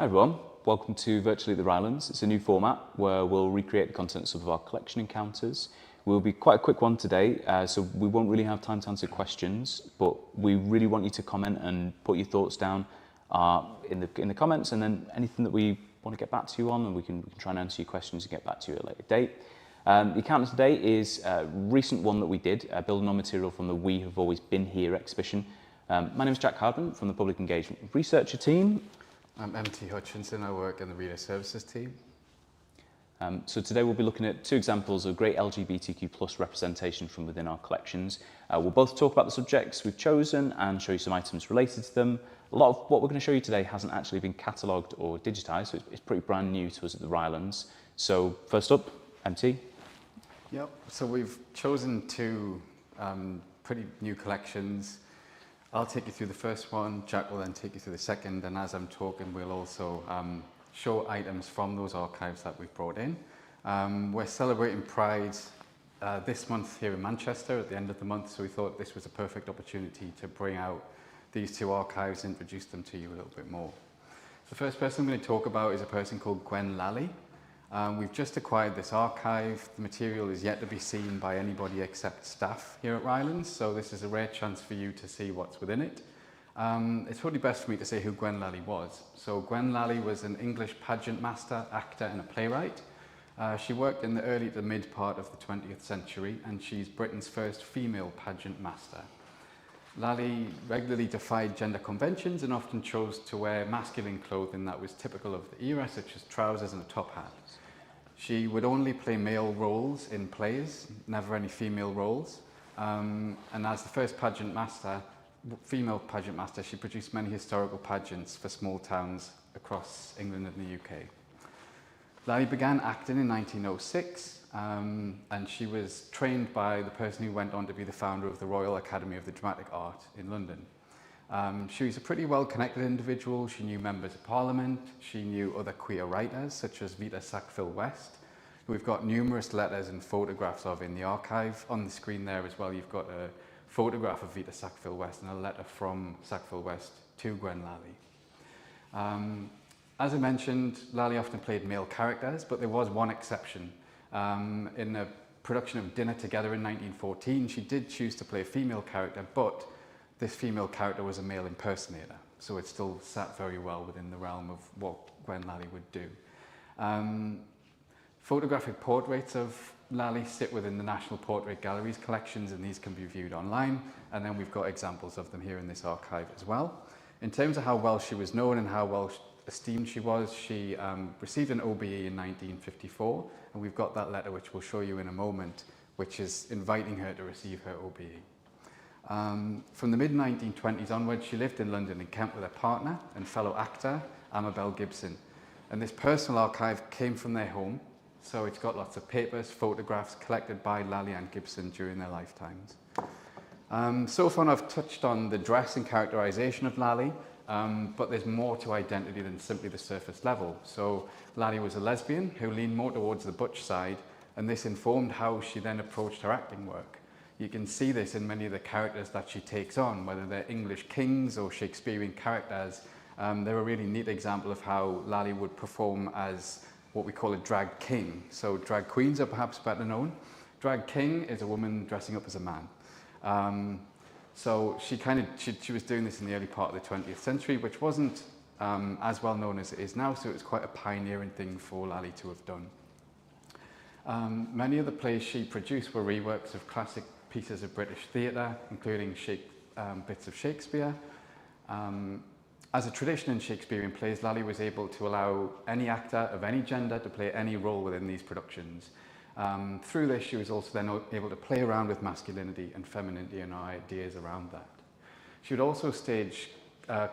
Hi everyone, welcome to Virtually at the Rylands. It's a new format where we'll recreate the contents of our collection encounters. We'll be quite a quick one today, so we won't really have time to answer questions, but we really want you to comment and put your thoughts down in the comments, and then anything that we want to get back to you on, and we can try and answer your questions and get back to you at a later date. The encounter today is a recent one that we did, building on material from the We Have Always Been Here exhibition. My name is Jack Hardman from the Public Engagement Researcher team. I'm MT Hutchinson, I work in the Reader Services team. So today we'll be looking at two examples of great LGBTQ plus representation from within our collections. We'll both talk about the subjects we've chosen and show you some items related to them. A lot of what we're going to show you today hasn't actually been catalogued or digitised, so it's pretty brand new to us at the Rylands. So first up, MT. Yep, so we've chosen two pretty new collections. I'll take you through the first one, Jack will then take you through the second, and as I'm talking we'll also show items from those archives that we've brought in. We're celebrating Pride this month here in Manchester at the end of the month, so we thought this was a perfect opportunity to bring out these two archives and introduce them to you a little bit more. The first person I'm going to talk about is a person called Gwen Lally. We've just acquired this archive. The material is yet to be seen by anybody except staff here at Rylands, so this is a rare chance for you to see what's within it. It's probably best for me to say who Gwen Lally was. So Gwen Lally was an English pageant master, actor and a playwright. She worked in the early to mid part of the 20th century, and she's Britain's first female pageant master. Lally regularly defied gender conventions and often chose to wear masculine clothing that was typical of the era, such as trousers and a top hat. She would only play male roles in plays, never any female roles. And as the first female pageant master, she produced many historical pageants for small towns across England and the UK. Lally began acting in 1906, and she was trained by the person who went on to be the founder of the Royal Academy of the Dramatic Art in London. She was a pretty well-connected individual. She knew members of Parliament, she knew other queer writers such as Vita Sackville-West, who we've got numerous letters and photographs of in the archive. On the screen there as well, you've got a photograph of Vita Sackville-West and a letter from Sackville-West to Gwen Lally. As I mentioned, Lally often played male characters, but there was one exception. In a production of Dinner Together in 1914, she did choose to play a female character, but this female character was a male impersonator, so it still sat very well within the realm of what Gwen Lally would do. Photographic portraits of Lally sit within the National Portrait Gallery's collections, and these can be viewed online, and then we've got examples of them here in this archive as well. In terms of how well she was known and how well esteemed she was, she received an OBE in 1954, and we've got that letter which we'll show you in a moment, which is inviting her to receive her OBE. From the mid-1920s onwards, she lived in London and Kent with her partner and fellow actor, Amabel Gibson. And this personal archive came from their home, so it's got lots of papers, photographs collected by Lally and Gibson during their lifetimes. So far I've touched on the dress and characterization of Lally, but there's more to identity than simply the surface level. So Lally was a lesbian who leaned more towards the butch side, and this informed how she then approached her acting work. You can see this in many of the characters that she takes on, whether they're English kings or Shakespearean characters. They're a really neat example of how Lally would perform as what we call a drag king. So drag queens are perhaps better known. Drag king is a woman dressing up as a man. So she was doing this in the early part of the 20th century, which wasn't as well known as it is now, so it was quite a pioneering thing for Lally to have done. Many of the plays she produced were reworks of classic pieces of British theatre, including bits of Shakespeare. As a tradition in Shakespearean plays, Lally was able to allow any actor of any gender to play any role within these productions. Through this, she was also then able to play around with masculinity and femininity and our ideas around that. She would also stage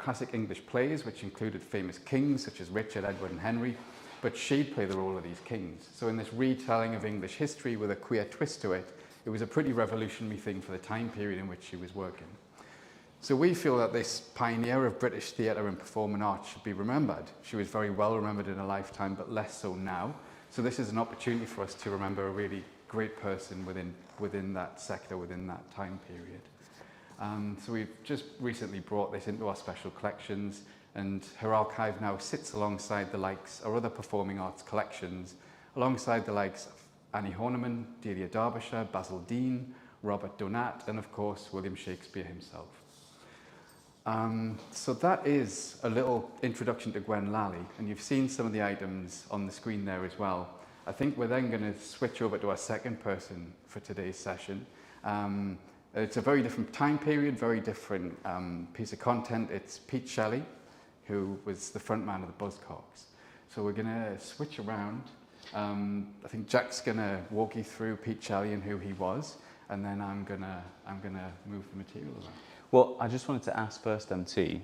classic English plays, which included famous kings such as Richard, Edward and Henry, but she'd play the role of these kings. So in this retelling of English history with a queer twist to it, it was a pretty revolutionary thing for the time period in which she was working. So we feel that this pioneer of British theatre and performing arts should be remembered. She was very well remembered in her lifetime, but less so now. So this is an opportunity for us to remember a really great person within that sector, within that time period. So we've just recently brought this into our special collections. And her archive now sits alongside the likes of other performing arts collections, alongside the likes of Annie Horniman, Delia Derbyshire, Basil Dean, Robert Donat, and of course, William Shakespeare himself. So that is a little introduction to Gwen Lally, and you've seen some of the items on the screen there as well. I think we're then going to switch over to our second person for today's session. It's a very different time period, very different piece of content. It's Pete Shelley, who was the front man of the Buzzcocks. So we're going to switch around. I think Jack's going to walk you through Pete Shelley and who he was, and then I'm gonna move the material around. Well, I just wanted to ask first, MT,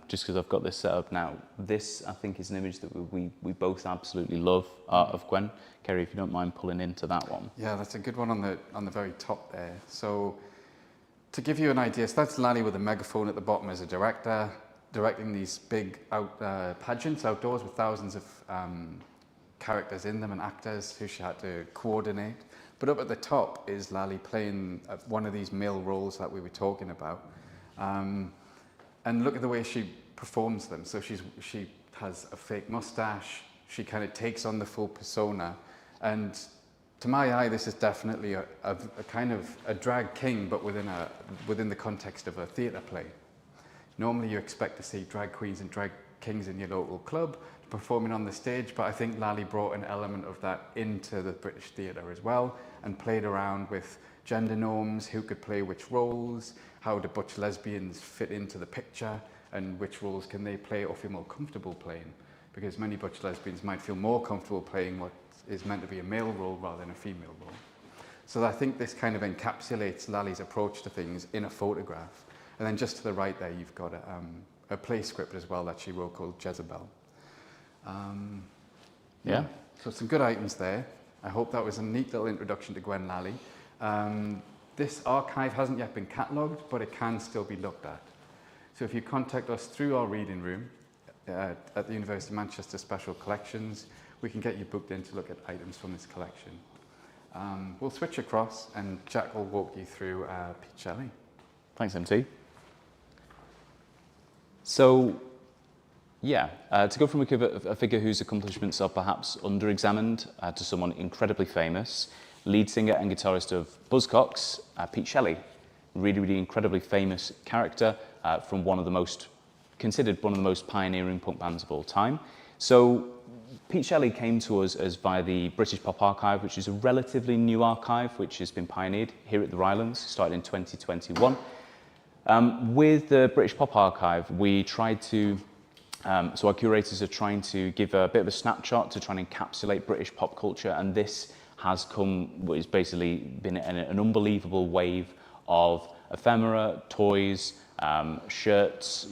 just because I've got this set up now. This, I think, is an image that we both absolutely love, Art of Gwen. Kerry, if you don't mind pulling into that one. Yeah, that's a good one on the very top there. So, to give you an idea, so that's Lally with a megaphone at the bottom as a director, directing these big pageants outdoors with thousands of characters in them and actors who she had to coordinate. But up at the top is Lally playing one of these male roles that we were talking about. And look at the way she performs them. So she has a fake mustache, she kind of takes on the full persona. And to my eye, this is definitely a kind of a drag king, but within the context of a theatre play. Normally you expect to see drag queens and drag kings in your local club performing on the stage, but I think Lally brought an element of that into the British theatre as well and played around with gender norms, who could play which roles, how do butch lesbians fit into the picture, and which roles can they play or feel more comfortable playing, because many butch lesbians might feel more comfortable playing what is meant to be a male role rather than a female role. So I think this kind of encapsulates Lally's approach to things in a photograph. And then just to the right there, you've got a play script as well that she wrote called Jezebel. Yeah. So some good items there. I hope that was a neat little introduction to Gwen Lally. This archive hasn't yet been catalogued, but it can still be looked at. So if you contact us through our reading room at the University of Manchester Special Collections, we can get you booked in to look at items from this collection. We'll switch across and Jack will walk you through Pete Shelley. Thanks, MT. So, yeah, to go from a figure whose accomplishments are perhaps under-examined to someone incredibly famous, lead singer and guitarist of Buzzcocks, Pete Shelley, really incredibly famous character from considered one of the most pioneering punk bands of all time. So Pete Shelley came to us as via the British Pop Archive, which is a relatively new archive which has been pioneered here at the Rylands, started in 2021. With the British Pop Archive, we tried to so our curators are trying to give a bit of a snapshot to try and encapsulate British pop culture, and this has basically been an unbelievable wave of ephemera, toys, shirts,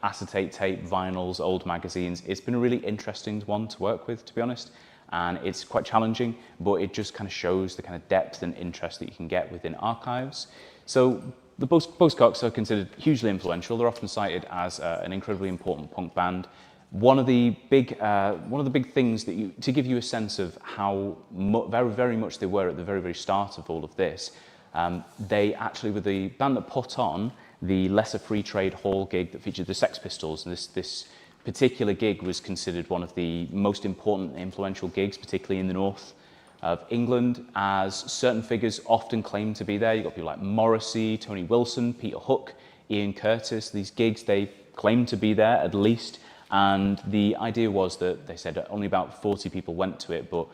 acetate tape, vinyls, old magazines. It's been a really interesting one to work with, to be honest, and it's quite challenging, but it just kind of shows the kind of depth and interest that you can get within archives. So the Buzzcocks are considered hugely influential. They're often cited as an incredibly important punk band. One of the big things to give you a sense of how very much they were at the very start of all of this, they actually were the band that put on the Lesser Free Trade Hall gig that featured the Sex Pistols, and this particular gig was considered one of the most important and influential gigs, particularly in the north of England, as certain figures often claim to be there. You've got people like Morrissey, Tony Wilson, Peter Hook, Ian Curtis. These gigs, they claim to be there at least, and the idea was that they said only about 40 people went to it, but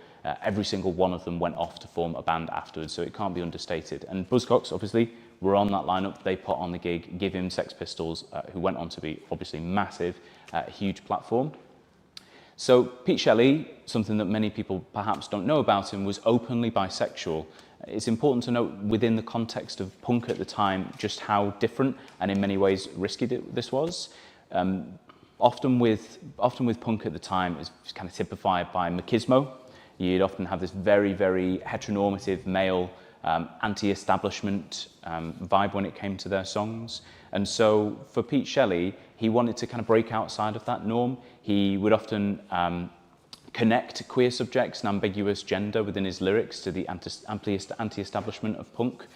every single one of them went off to form a band afterwards, so it can't be understated. And Buzzcocks, obviously, were on that lineup. They put on the gig, give him Sex Pistols, who went on to be obviously massive, huge platform. So Pete Shelley, something that many people perhaps don't know about him, was openly bisexual. It's important to note within the context of punk at the time just how different and in many ways risky this was. Often with punk at the time, it's kind of typified by machismo. You'd often have this very heteronormative male anti-establishment vibe when it came to their songs. And so for Pete Shelley, he wanted to kind of break outside of that norm. He would often connect queer subjects and ambiguous gender within his lyrics to the anti-establishment of punk.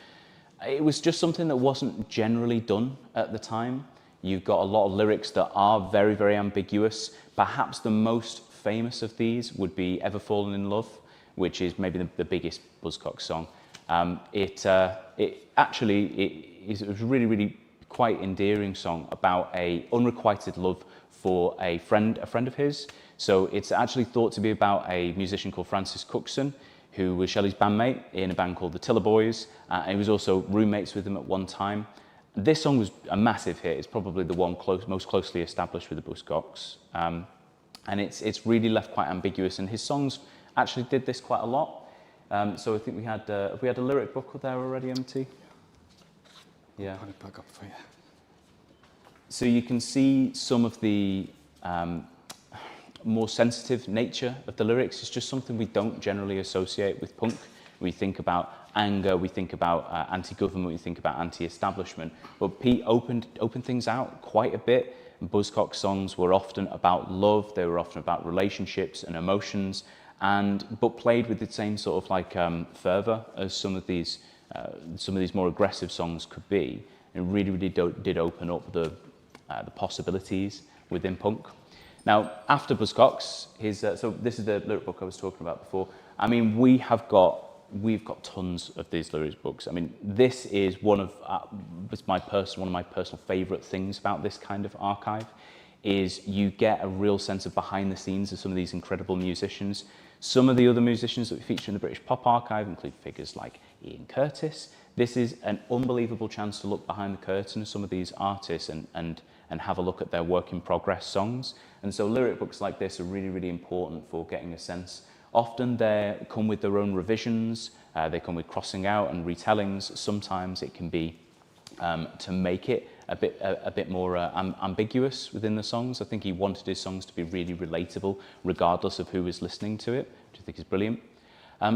It was just something that wasn't generally done at the time. You've got a lot of lyrics that are very, very ambiguous. Perhaps the most famous of these would be Ever Fallen in Love, which is maybe the biggest Buzzcocks song. It was a really, really quite endearing song about a unrequited love for a friend of his. So it's actually thought to be about a musician called Francis Cookson, who was Shelley's bandmate in a band called the Tiller Boys, and he was also roommates with them at one time. This song was a massive hit. It's probably the one most closely established with the Buzzcocks, and it's really left quite ambiguous. And his songs actually did this quite a lot. So I think we had a lyric book there already, MT. Yeah. Put it back up for you. So you can see some of the more sensitive nature of the lyrics. It's just something we don't generally associate with punk. We think about anger, we think about anti-government, we think about anti-establishment. But Pete opened things out quite a bit. Buzzcocks songs were often about love, they were often about relationships and emotions, but played with the same sort of like fervour as some of these more aggressive songs could be. It really, really did open up the possibilities within punk. Now, after Buzzcocks, so this is the lyric book I was talking about before. I mean, we've got tons of these lyrics books. I mean, this is one of my personal favourite things about this kind of archive, is you get a real sense of behind the scenes of some of these incredible musicians. Some of the other musicians that we feature in the British Pop Archive include figures like Ian Curtis. This is an unbelievable chance to look behind the curtain of some of these artists and have a look at their work in progress songs. And so lyric books like this are really, really important for getting a sense. Often they come with their own revisions, they come with crossing out and retellings. Sometimes it can be to make it a bit more ambiguous within the songs. I think he wanted his songs to be really relatable, regardless of who was listening to it, which I think is brilliant.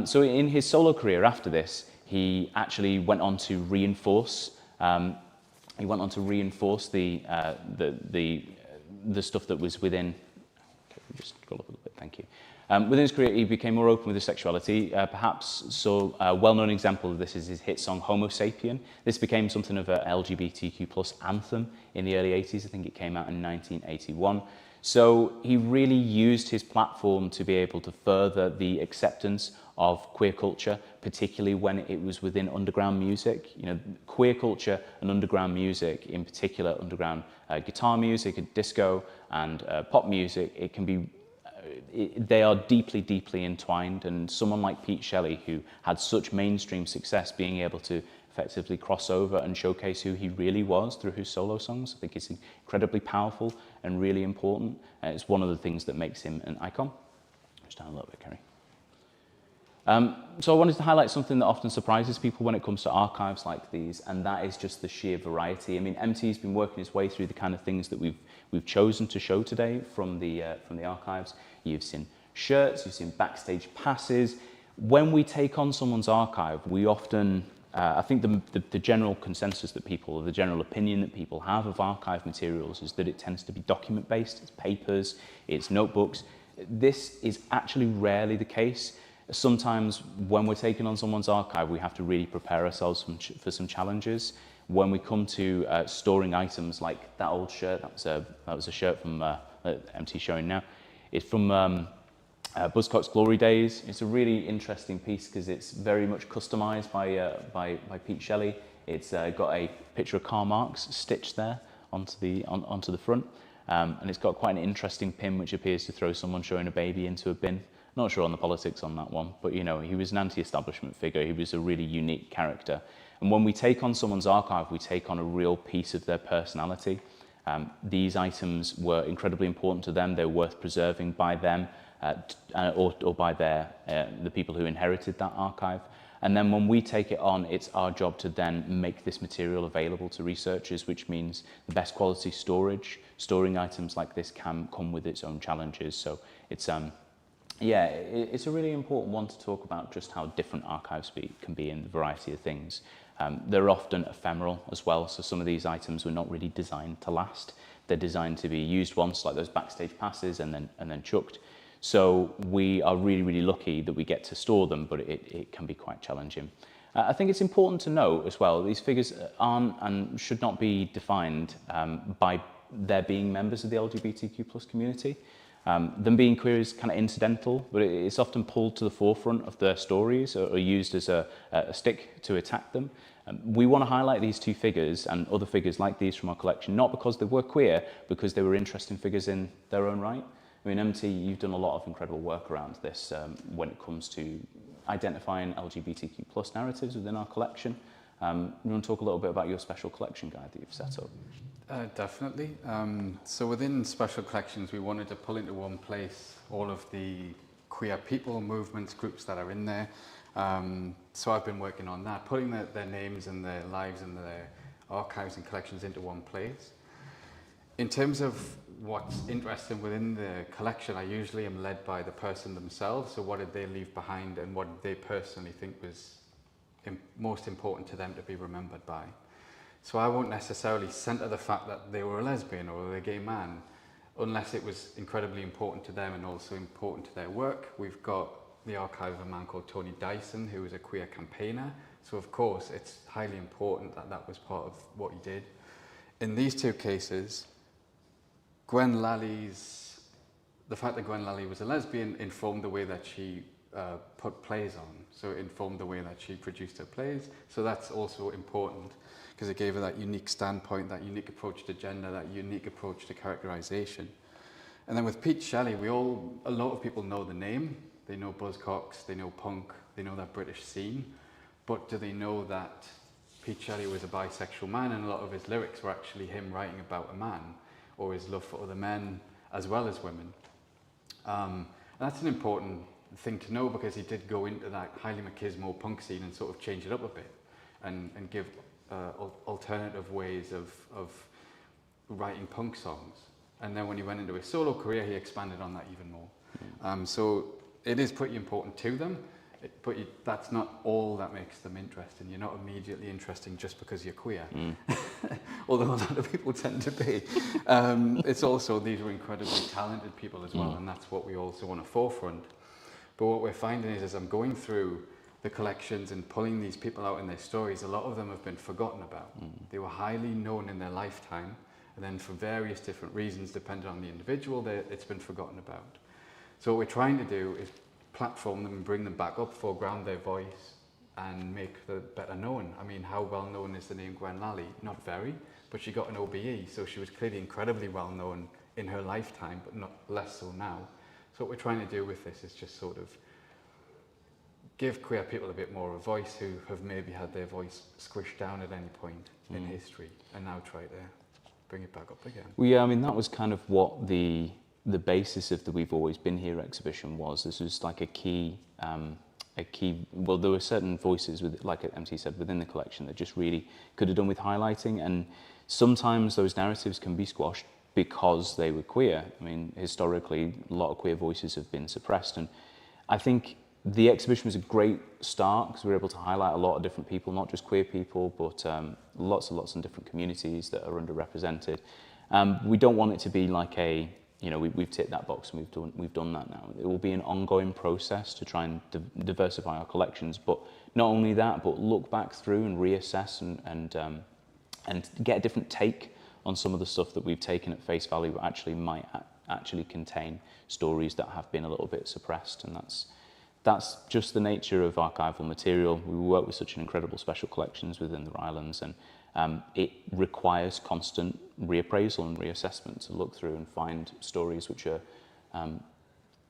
So in his solo career after this, he actually went on to reinforce. He went on to reinforce the stuff that was within. Okay, just scroll up a little bit. Thank you. Within his career, he became more open with his sexuality. Perhaps a well-known example of this is his hit song Homo Sapien. This became something of a LGBTQ+ anthem in the early 80s. I think it came out in 1981. So he really used his platform to be able to further the acceptance of queer culture, particularly when it was within underground music. You know, queer culture and underground music, in particular underground guitar music and disco and pop music, it can be they are deeply, deeply entwined, and someone like Pete Shelley, who had such mainstream success, being able to effectively cross over and showcase who he really was through his solo songs, I think is incredibly powerful and really important. It's one of the things that makes him an icon. Just down a little bit, Kerry. So I wanted to highlight something that often surprises people when it comes to archives like these, and that is just the sheer variety. I mean, MT's been working his way through the kind of things that we've chosen to show today from the archives. You've seen shirts, you've seen backstage passes. When we take on someone's archive, we often, I think the general consensus that people, the general opinion that people have of archive materials is that it tends to be document-based. It's papers, it's notebooks. This is actually rarely the case. Sometimes when we're taking on someone's archive, we have to really prepare ourselves for some challenges. When we come to storing items like that old shirt, that was a shirt from MT showing now. It's from Buzzcocks Glory Days. It's a really interesting piece because it's very much customized by Pete Shelley. It's got a picture of Karl Marx stitched there onto the front, and it's got quite an interesting pin which appears to throw someone showing a baby into a bin. Not sure on the politics on that one, but you know, he was an anti-establishment figure. He was a really unique character. And when we take on someone's archive, we take on a real piece of their personality. These items were incredibly important to them. They were worth preserving by them or by the people who inherited that archive. And then when we take it on, it's our job to then make this material available to researchers, which means the best quality storage. Storing items like this can come with its own challenges. So it's it's a really important one to talk about, just how different archives can be in the variety of things. They're often ephemeral as well, so some of these items were not really designed to last. They're designed to be used once, like those backstage passes, and then chucked. So we are really, really lucky that we get to store them, but it can be quite challenging. I think it's important to note as well, these figures aren't and should not be defined by their being members of the LGBTQ plus community. Them being queer is kind of incidental, but it's often pulled to the forefront of their stories or used as a stick to attack them. We want to highlight these two figures and other figures like these from our collection, not because they were queer, because they were interesting figures in their own right. I mean, MT, you've done a lot of incredible work around this when it comes to identifying LGBTQ plus narratives within our collection. You want to talk a little bit about your special collection guide that you've set up? Definitely. So within special collections, we wanted to pull into one place all of the queer people, movements, groups that are in there. So I've been working on that, putting their names and their lives and their archives and collections into one place. In terms of what's interesting within the collection, I usually am led by the person themselves. So what did they leave behind and what did they personally think was most important to them to be remembered by? So I won't necessarily centre the fact that they were a lesbian or a gay man, unless it was incredibly important to them and also important to their work. We've got the archive of a man called Tony Dyson, who was a queer campaigner. So of course, it's highly important that that was part of what he did. In these two cases, the fact that Gwen Lally was a lesbian informed the way that she put plays on. So it informed the way that she produced her plays. So that's also important because it gave her that unique standpoint, that unique approach to gender, that unique approach to characterization. And then with Pete Shelley, a lot of people know the name. They know Buzzcocks, they know punk, they know that British scene. But do they know that Pete Shelley was a bisexual man and a lot of his lyrics were actually him writing about a man or his love for other men as well as women? And that's an important thing to know because he did go into that highly machismo punk scene and sort of change it up a bit and give alternative ways of writing punk songs. And then when he went into his solo career, he expanded on that even more. So it is pretty important to them, but that's not all that makes them interesting. You're not immediately interesting just because you're queer, although a lot of people tend to be. It's also, these were incredibly talented people as well, and that's what we also want to forefront. But what we're finding is, as I'm going through the collections and pulling these people out in their stories, a lot of them have been forgotten about. They were highly known in their lifetime, and then for various different reasons, depending on the individual, it's been forgotten about. So what we're trying to do is platform them and bring them back up, foreground their voice, and make them better known. I mean, how well known is the name Gwen Lally? Not very, but she got an OBE, so she was clearly incredibly well known in her lifetime, but not less so now. So what we're trying to do with this is just sort of give queer people a bit more of a voice who have maybe had their voice squished down at any point in history, and now try to bring it back up again. Well, yeah, I mean, that was kind of what the basis of the We've Always Been Here exhibition was. This was like a key, well, there were certain voices, like MT said, within the collection that just really could have done with highlighting, and sometimes those narratives can be squashed because they were queer. I mean, historically, a lot of queer voices have been suppressed, and I think the exhibition was a great start because we were able to highlight a lot of different people, not just queer people, but lots and lots of different communities that are underrepresented. We don't want it to be like we've ticked that box and we've done that now. It will be an ongoing process to try and diversify our collections, but not only that, but look back through and reassess and get a different take on some of the stuff that we've taken at face value, but actually might actually contain stories that have been a little bit suppressed, and that's just the nature of archival material. We work with such an incredible special collections within the Rylands, and it requires constant reappraisal and reassessment to look through and find stories which are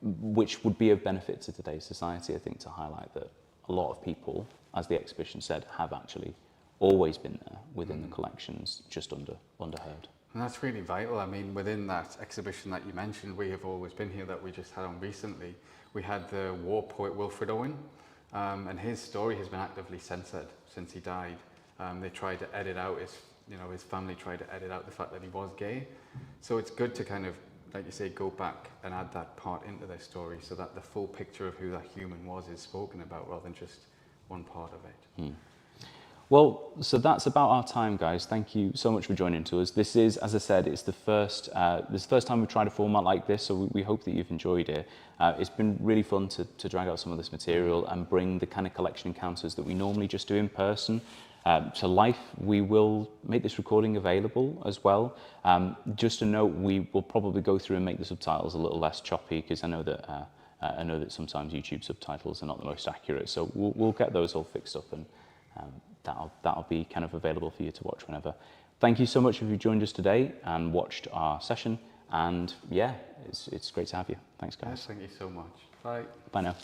which would be of benefit to today's society. I think to highlight that a lot of people, as the exhibition said, have actually always been there within the collections, just underheard. And that's really vital. I mean, within that exhibition that you mentioned, We Have Always Been Here, that we just had on recently, we had the war poet Wilfred Owen, and his story has been actively censored since he died. They tried to edit out his family tried to edit out the fact that he was gay. So it's good to kind of, like you say, go back and add that part into their story so that the full picture of who that human was is spoken about rather than just one part of it. Well, so that's about our time, guys. Thank you so much for joining to us. This is, as I said, it's the first time we've tried a format like this, so we hope that you've enjoyed it. It's been really fun to drag out some of this material and bring the kind of collection encounters that we normally just do in person to life. We will make this recording available as well. Just a note, we will probably go through and make the subtitles a little less choppy, because I know that sometimes YouTube subtitles are not the most accurate. So we'll get those all fixed up, and that'll be kind of available for you to watch whenever. Thank you so much if you joined us today and watched our session. And yeah, it's great to have you. Thanks, guys. Yes, thank you so much. Bye. Bye now.